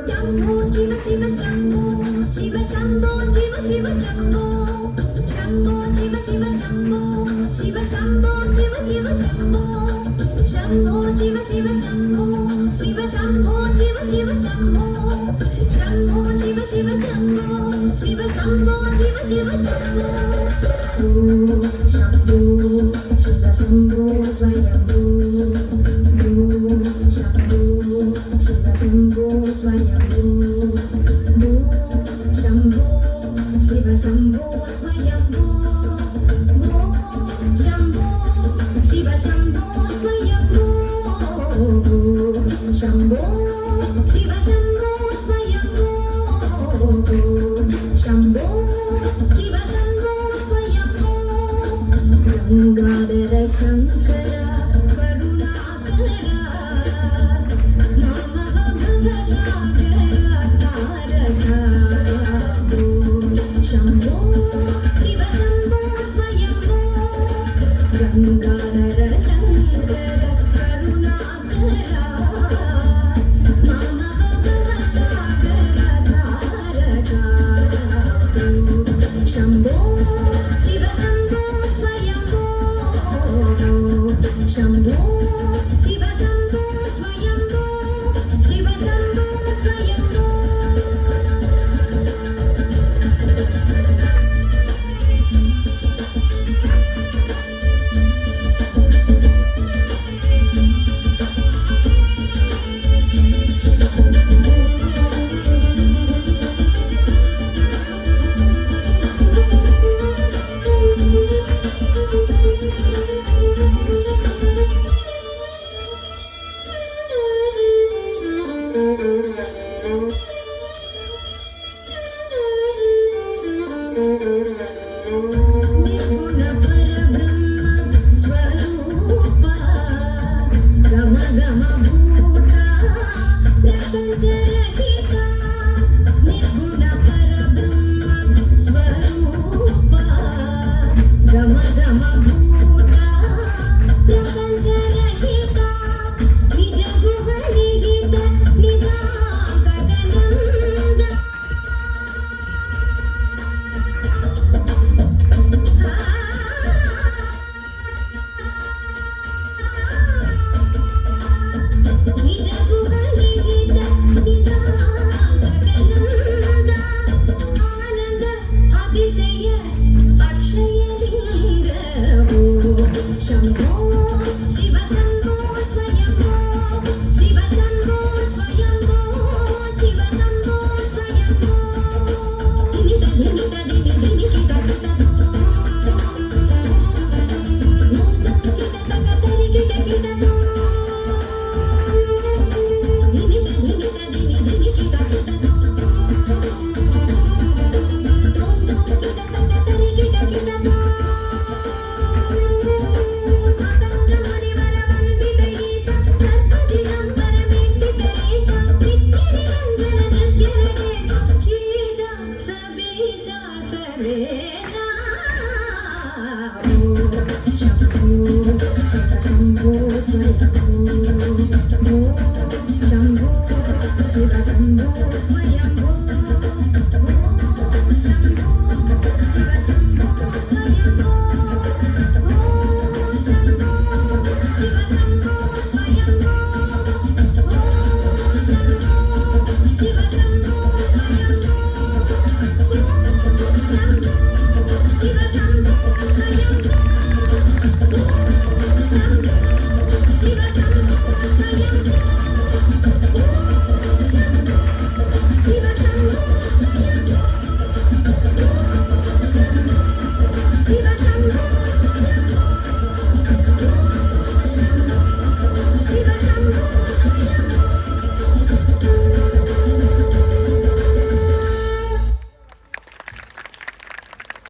शम्भो शिव शिव शम्भो शिव शम्भो शिव शिव शम्भो शम्भो शिव शिव शम्भो शिव शम्भो शिव शिव शम्भो शम्भो शिव शिव शम्भो शिव शम्भो शिव शिव शम्भो शम्भो शिव शिव शम्भो शिव शम्भो शिव शिव शम्भो शम्भो शिव शम्भो स्वयंभू शम्भो शिव शम्भो स्वयंभू शम्भो शिव शम्भो स्वयंभू शम्भो शिव शम्भो स्वयंभू शम्भो शिव शम्भो स्वयंभू शम्भो शिव शम्भो स्वयंभू गंगाधर शंकर करुणाकरा नमः भवसागर तारका शम्भो शिव शम्भो स्वयंभू गंगाधर शंकर करुणाकरा नमः भवसागर तारका शम्भो शिव शम्भो स्वयंभू शम्भो शिव शम्भो स्वयंभू शिव शम्भो स्वयंभू निर्गुण परब्रह्म स्वरूपा गम गम भूता प्रपंच रहिता निर्गुण परब्रह्म स्वरूपा गम गम भूता प्रपंच रहिता निज गुह निहित निजागनंदा आनंद अतिशय अक्षय लिंग शम्भो शिव शम्भो स्वयंभो शिव शम्भो स्वयंभो शिव शम्भो स्वयंभो निनित निनित दिनि दिनि किट किट मोदो किट तक तरि किट किट निनित निनित दिनि दिनि किट किट मोदो किट तक तरि किट किट शम्भो स्वयंभू शम्भो शिव शम्भो स्वयंभू